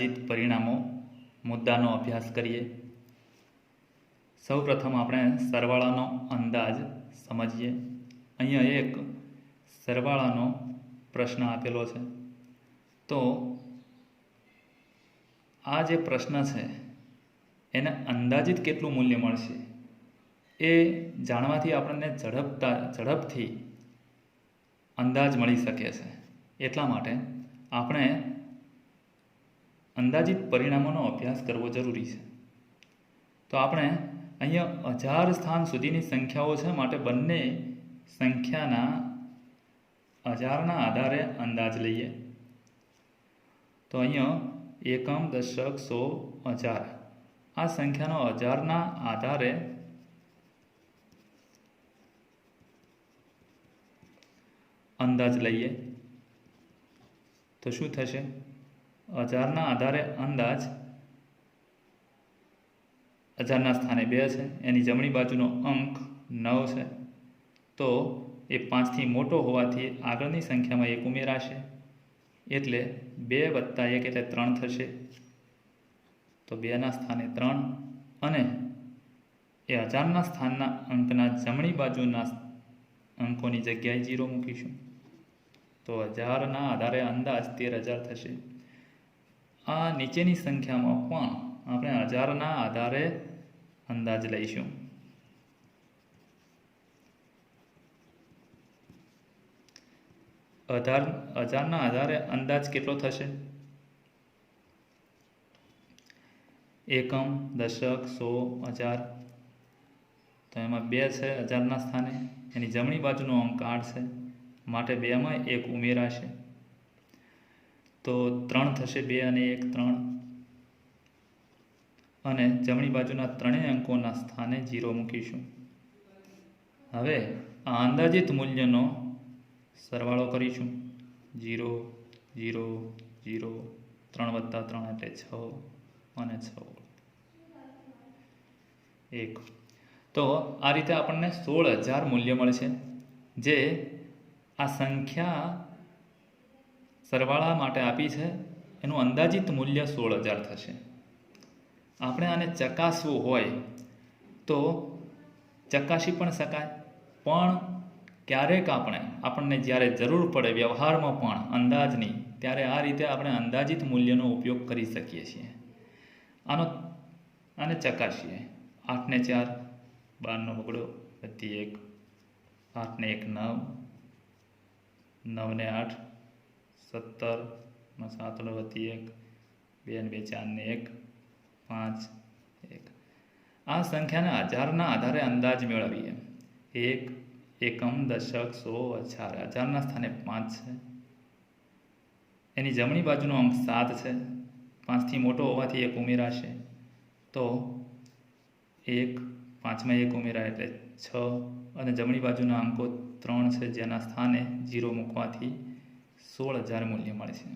અંદાજિત પરિણામો મુદ્દાનો અભ્યાસ કરીએ। સૌપ્રથમ આપણે સરવાળાનો અંદાજ સમજીએ। અહીંયા એક સરવાળાનો પ્રશ્ન આપેલો છે। તો આ જે પ્રશ્ન છે એને અંદાજિત કેટલું મૂલ્ય મળશે એ જાણવાથી આપણને ઝડપથી અંદાજ મળી શકે છે। એટલા માટે આપણે અંદાજિત પરિણામોનો અભ્યાસ કરવો જરૂરી છે। તો આપણે અહીંયા 1000 સ્થાન સુધીની સંખ્યાઓ છે, માટે બંને સંખ્યાના 1000ના આધારે અંદાજ લઈએ। તો અહીંયા એકમ, દશક, સો, 1000 આ સંખ્યાનો 1000ના આધારે અંદાજ લઈએ તો શું થશે? 1000ના આધારે અંદાજ 1000ના સ્થાને 2 છે, એની જમણી બાજુનો અંક 9 છે, તો એ 5થી મોટો હોવાથી આગળની સંખ્યામાં 1 ઉમેરાશે, એટલે 2 + 1 એટલે 3 થશે। તો 2ના સ્થાને 3 અને એ 1000ના સ્થાનના અંકના જમણી બાજુના અંકોની જગ્યાએ 0 મૂકીશું, તો 1000ના આધારે અંદાજ 13000 થશે। આ નીચેની સંખ્યામાં પણ આપણે 1000ના આધારે અંદાજ લઈશું। 1000ના આધારે અંદાજ કેટલો થશે? એકમ, દશક, સો, 1000 તો એમાં 2 છે 1000ના સ્થાને, એની જમણી બાજુનો અંક 8 છે, માટે 2માં 1 ઉમેરાશે, તો 3 થશે। 2 અને 1 3, અને જમણી બાજુના ત્રણેય અંકોના સ્થાને 0 મૂકીશું। હવે આ અંદાજિત મૂલ્યનો સરવાળો કરીશું। 0 0 0 3 + 3 એટલે 6 અને 6 1। તો આ રીતે આપણને 16000 મૂલ્ય મળશે, જે આ સંખ્યા સરવાળા માટે આપી છે એનું અંદાજિત મૂલ્ય 16000 થશે। આપણે આને ચકાસવું હોય તો ચકાસી પણ શકાય, પણ ક્યારેક આપણને જ્યારે જરૂર પડે વ્યવહારમાં પણ અંદાજની, ત્યારે આ રીતે આપણે અંદાજિત મૂલ્યનો ઉપયોગ કરી શકીએ છીએ। આને ચકાસીએ। 8 ને 4 12 નો બગડો વધી 1, 8 ને 1 9, 9 ને 8 17, 7 નો વધી 1, 2 ને 2 4 ને 1 5 1। આ સંખ્યાના 1000ના આધારે અંદાજ મેળવીએ। 1 એકમ, દશક, સો, 1000 1000ના સ્થાને 5 છે, એની જમણી બાજુનો અંક 7 છે, 5થી મોટો હોવાથી 1 ઉમેરાશે, તો 1 5માં 1 ઉમેરાય એટલે 6, અને જમણી બાજુના અંકો 3 છે, જેના સ્થાને 0 મૂકવાથી 16000 મૂલ્ય મળશે।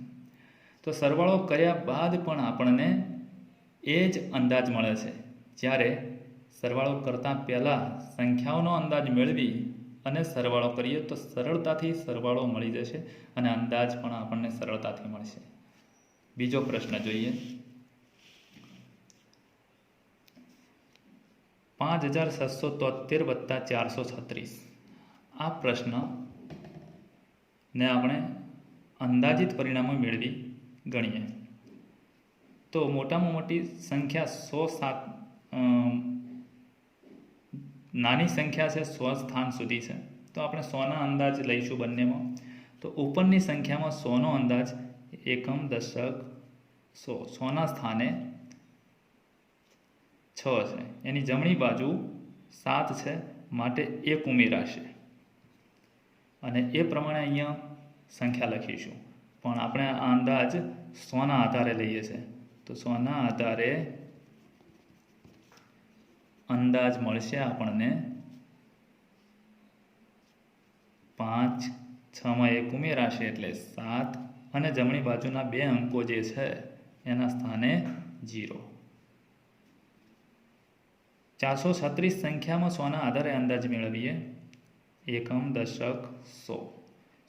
તો સરવાળો કર્યા બાદ પણ આપણને એ જ અંદાજ મળે છે, જ્યારે સરવાળો કરતાં પહેલાં સંખ્યાઓનો અંદાજ મેળવી અને સરવાળો કરીએ તો સરળતાથી સરવાળો મળી જશે અને અંદાજ પણ આપણને સરળતાથી મળશે। બીજો પ્રશ્ન જોઈએ। 5673 + 436 આ પ્રશ્નને આપણે અંદાજિત પરિણામો મેળવી ગણીએ તો મોટામાં મોટી સંખ્યા 107 નાની સંખ્યા છે 100 સ્થાન સુધી છે, તો આપણે 100ના અંદાજ લઈશું બંનેમાં। તો ઉપરની સંખ્યામાં 100નો અંદાજ એકમ, દશક, 100ના સ્થાને 6 છે, એની જમણી બાજુ 7 છે, માટે 1 ઉમેરાશે, અને એ પ્રમાણે અહીંયા સંખ્યા લખીશું, પણ આપણે આ અંદાજ 100ના આધારે લઈએ છીએ, તો 100ના આધારે અંદાજ મળશે આપણને 5, 6માં 1 ઉમેરાશે એટલે 7, અને જમણી બાજુના 2 અંકો જે છે એના સ્થાને 0। 436 સંખ્યામાં 100ના આધારે અંદાજ મેળવીએ। એકમ, દશક, 100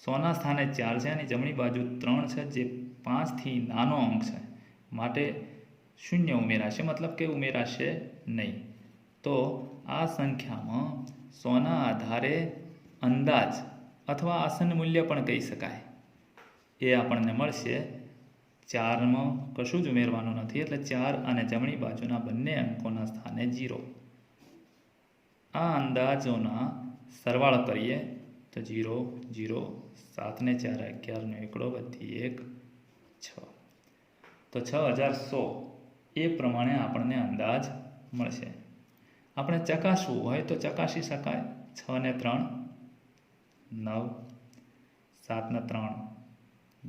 100ના સ્થાને 4 છે, અને જમણી બાજુ 3 છે, જે 5થી નાનો અંક છે, માટે શૂન્ય ઉમેરાશે, મતલબ કે ઉમેરાશે નહીં. તો આ સંખ્યામાં 100ના આધારે અંદાજ અથવા આસન્ન મૂલ્ય પણ કહી શકાય એ આપણને મળશે. 4માં કશું જ ઉમેરવાનું નથી, એટલે 4 અને જમણી બાજુના બંને અંકોના સ્થાને 0. આ અંદાજોના સરવાળો કરીએ તો 0 0 7 ને 4 11 નો એકડો વધી 1 6. તો 6100 એ પ્રમાણે આપણને અંદાજ મળશે. આપણે ચકાસવું હોય તો ચકાસી શકાય. 6 ને 3 9, 7 ને 3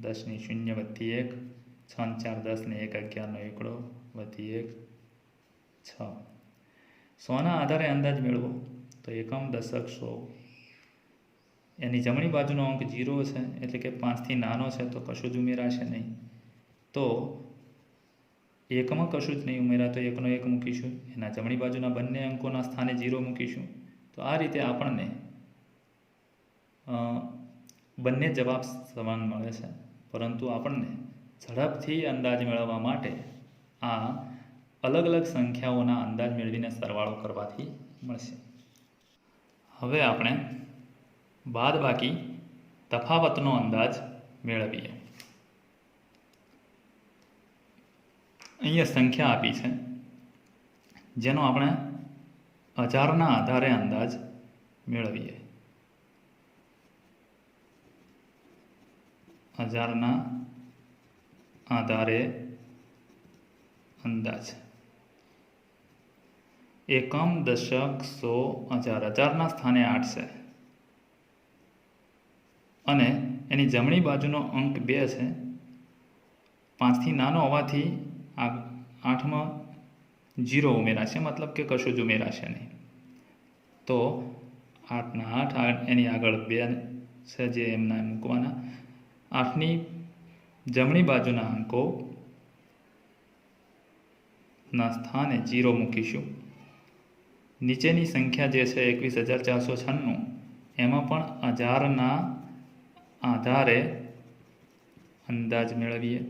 10 ની 0 વધી 1, 6 ને 4 10 ને 1 11 નો એકડો વધી 1 6. 100ના આધારે અંદાજ મેળવો તો એકમ, દશક, સો. એની જમણી બાજુનો અંક 0 છે, એટલે કે 5થી નાનો છે, તો કશું જ ઉમેરાશે નહીં. તો એકમાં કશું જ નહીં ઉમેરા તો 1નો 1 મૂકીશું, એના જમણી બાજુના બંને અંકોના સ્થાને 0 મૂકીશું. તો આ રીતે આપણને બંને જવાબ સમાન મળે છે, પરંતુ આપણને ઝડપથી અંદાજ મેળવવા માટે આ અલગ અલગ સંખ્યાઓના અંદાજ મેળવીને સરવાળો કરવાથી મળશે. હવે આપણે બાદબાકી તફાવતનો અંદાજ મેળવીએ. અહીંયા સંખ્યા આપી છે જેનો આપણે હજારના આધારે અંદાજ મેળવીએ. હજારના આધારે અંદાજ. એકમ, દશક, સો, હજાર. હજારના સ્થાને 8 છે અને એની જમણી બાજુનો અંક 2 છે. 5થી નાનો હોવાથી 8માં 0 ઉમેરાશે, મતલબ કે કશું જ ઉમેરાશે નહીં. તો 8ના 8, એની આગળ 2 છે જે એમના મૂકવાના. 8ની જમણી બાજુના અંકો ના સ્થાને 0 મૂકીશું. નીચેની સંખ્યા જે છે 21,496, એમાં પણ હજારના આધારે અંદાજ મેળવીએ.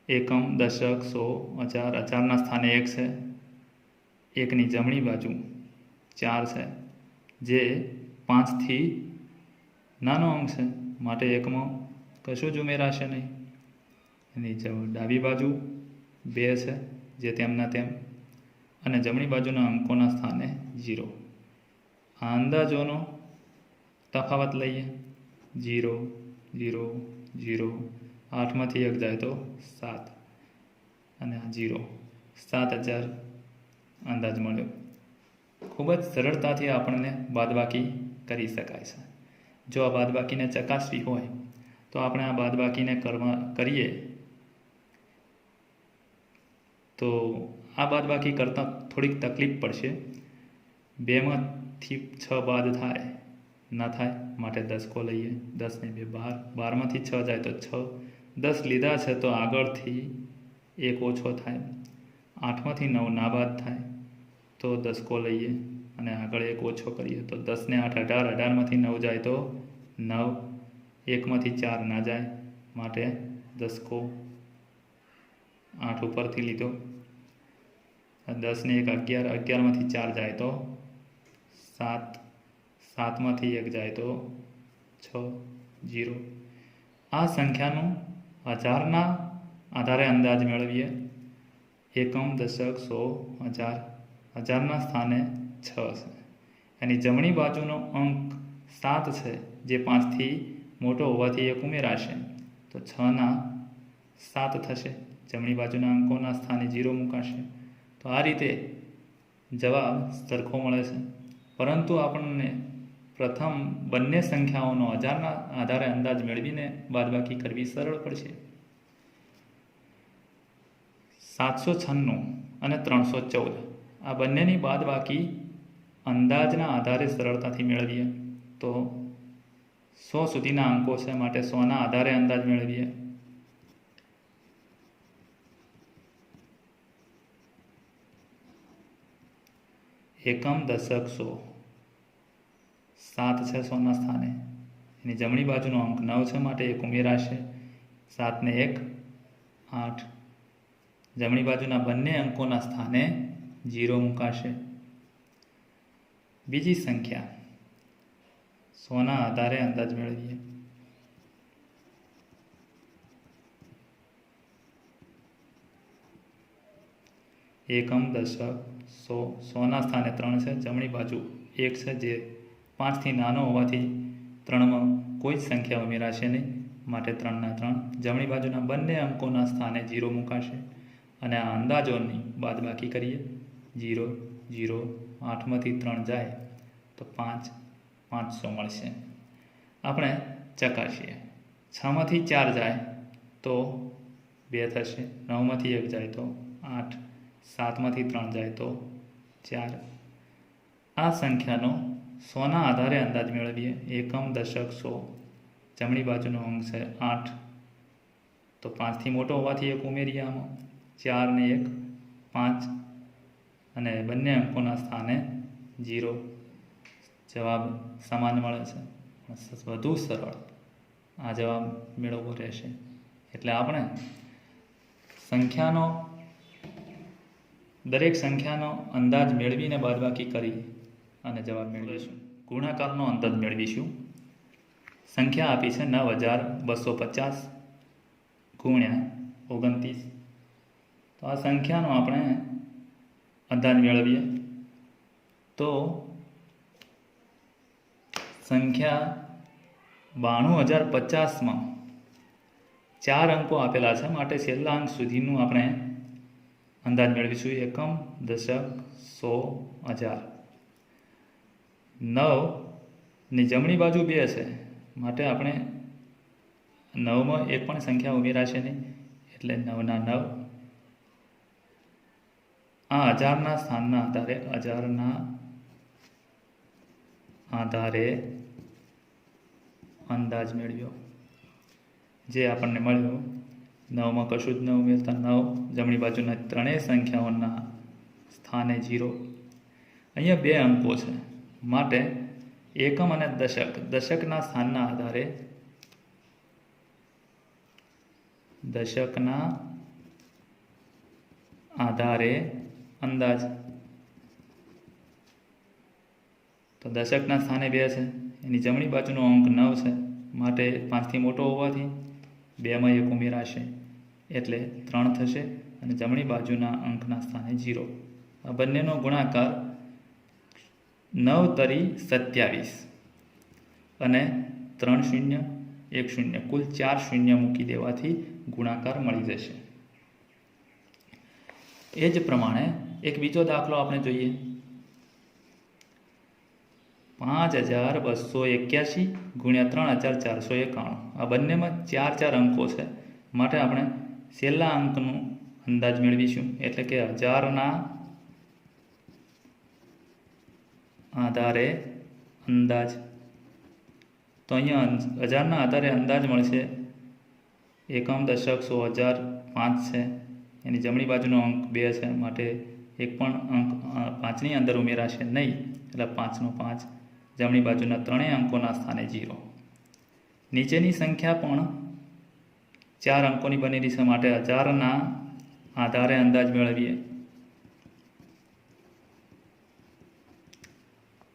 એકમ, દશક, સો, હજાર. હજારના સ્થાને 1 છે, 1ની જમણી બાજુ 4 છે, જે 5થી નાનો અંક છે, માટે 1માં કશું જ ઉમેરાશે નહીં. એની ડાબી બાજુ 2 છે, જે તેમના તેમ, અને જમણી બાજુના અંકોના સ્થાને 0. આ અંદાજોનો તફાવત લઈએ. 0 0 0, 8માંથી 1 જાય તો 7, અને આ 0. 7000 અંદાજ મળ્યો. ખૂબ જ સરળતાથી આપણને બાદબાકી કરી શકાય છે. જો આ બાદબાકીને ચકાસવી હોય તો આપણે આ બાદબાકીને કરીએ તો આ બાદબાકી કરતાં થોડીક તકલીફ પડશે. 2માંથી 6 બાદ થાય ના થાય, માટે 10 લઈએ. 10 ને 2 12, 12માંથી 6 જાય તો 6. 10 લીધા છે તો આગળથી 1 ઓછો થાય. 8માંથી 9 ના બાદ થાય તો 10 લઈએ અને આગળ 1 ઓછો કરીએ તો 10 ને 8 18, 18માંથી 9 જાય તો 9. 1માંથી 4 ના જાય, માટે 10 8 ઉપરથી લીધો. 10 ને 1 11, 11માંથી 4 જાય તો 7, 7માંથી 1 જાય તો 6 0. આ સંખ્યાનું હજારના આધારે અંદાજ મેળવીએ. એકમ, દશક, સો, હજાર. હજારના સ્થાને 6 છે. એની જમણી બાજુનો અંક 7 છે, જે 5થી મોટો હોવાથી 1 ઉમેરાશે, તો 6ના 7 થશે. જમણી બાજુના અંકોના સ્થાને 0 મૂકાશે. તો આ રીતે જવાબ સરખો મળે છે, પરંતુ આપણને પ્રથમ બંને સંખ્યાઓનો હજારના આધારે અંદાજ મેળવીને બાદબાકી કરવી સરળ પડશે. 796 અને 314 આ બંનેની બાદબાકી અંદાજના આધારે સરળતાથી મેળવીએ તો 100 સુધીના અંકો છે, માટે 100ના આધારે અંદાજ મેળવીએ. એકમ, દશક, સો. 7 છે 100ના સ્થાને, એની જમણી બાજુનો અંક 9 છે, માટે 1 ઉમેરાશે. 7 ને 1 8 જમણી બાજુના બંને અંકોના સ્થાને 0 મૂકાશે। બીજી સંખ્યા 100 ના આધારે અંદાજ મેળવીએ। એકમ, દશક, 100 100 ના સ્થાને 3 છે, જમણી બાજુ 1 છે જે 5 થી નાનો હોવાથી 3માં કોઈ જ સંખ્યા ઉમેરાશે નહીં, માટે 3 ના 3 જમણી બાજુના બંને અંકોના સ્થાને 0 મૂકાશે અને આ અંદાજોની બાદબાકી કરીએ। 0 0 8માંથી 3 જાય તો 5 500 મળશે। આપણે ચકાસીએ। 6માંથી 4 જાય તો 2 થશે, 9માંથી 1 જાય તો 8, 7માંથી 3 જાય તો 4। આ સંખ્યાનો 100 ના આધારે અંદાજ મેળવીએ। એકમ, દશક, 100 જમણી બાજુનો અંક છે 8, તો 5 થી મોટો હોવાથી 1 ઉમેરીએ આમાં, 4 ને 1 5 અને બંને અંકોના સ્થાને 0, જવાબ સમાન મળે છે। વધુ સરળ આ જવાબ મેળવવો રહેશે। એટલે આપણે દરેક સંખ્યાનો અંદાજ મેળવીને બાદબાકી કરી અને જવાબ મેળવીશું। ગુણાકારનો અંદાજ મેળવીશું। સંખ્યા આપી છે 9250 ગુણ્યા 29, તો આ સંખ્યાનો આપણે અંદાજ મેળવીએ તો સંખ્યા 92050માં 4 અંકો આપેલા છે, માટે છેલ્લા અંક સુધીનું આપણે અંદાજ મેળવીશું। એકમ, દશક, 100 1000। 9 ની જમણી બાજુ 2 છે, માટે આપણે 9માં એક પણ સંખ્યા ઉમેરાશે નહીં, એટલે 9 ના 9 આ 1000ના સ્થાનના આધારે 1000ના આધારે અંદાજ મેળવ્યો, જે આપણને મળ્યો 9માં કશું જ ન ઉમેરતા 9 જમણી બાજુના ત્રણેય સંખ્યાઓના સ્થાને 0। અહીંયા 2 અંકો છે, માટે એકમ અને દશકના સ્થાનના આધારે અંદાજ, તો દશકના સ્થાને 2 છે, એની જમણી બાજુનો અંક 9 છે, માટે 5 થી મોટો હોવાથી 2માં 1 ઉમેરાશે એટલે 3 થશે અને જમણી બાજુના અંકના સ્થાને 0। આ બંનેનો ગુણાકાર 9 તરી 27 અને 3 શૂન્ય 1 શૂન્ય કુલ 4 શૂન્ય મૂકી દેવાથી ગુણાકાર મળી જશે। એ જ પ્રમાણે એક બીજો દાખલો આપણે જોઈએ। 5281 ગુણ્યા 3491। આ બંનેમાં 4 અંકો છે, માટે આપણે છેલ્લા અંકનું અંદાજ મેળવીશું, એટલે કે 1000ના આધારે અંદાજ। તો અહીંયા 1000ના આધારે અંદાજ મળશે। એકમ, દશક, 100 1000 5 છે, એની જમણી બાજુનો અંક 2 છે, માટે એક પણ અંક 5ની અંદર ઉમેરાશે નહીં, એટલે 5 નો 5 જમણી બાજુના ત્રણેય અંકોના સ્થાને 0। નીચેની સંખ્યા પણ 4 અંકોની બનેલી છે, માટે 1000ના આધારે અંદાજ મેળવીએ।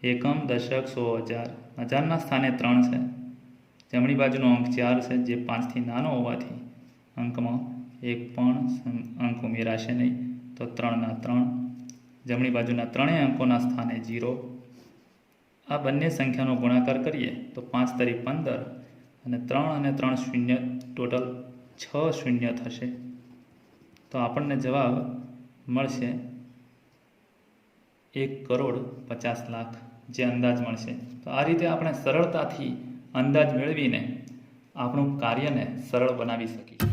એકમ, દશક, 100 1000 1000ના સ્થાને 3 છે, જમણી બાજુનો અંક 4 છે, જે 5 થી નાનો હોવાથી અંકમાં એક પણ અંક ઉમેરાશે નહીં, તો 3 ના 3 જમણી બાજુના ત્રણેય અંકોના સ્થાને 0। આ બંને સંખ્યાનો ગુણાકાર કરીએ તો 5 તરી 15 અને 3 અને 3 શૂન્ય ટોટલ 6 શૂન્ય થશે, તો આપણને જવાબ મળશે 1,50,00,000 જે અંદાજ મળશે। તો આ રીતે આપણે સરળતાથી અંદાજ મેળવીને આપણું કાર્યને સરળ બનાવી શકીએ।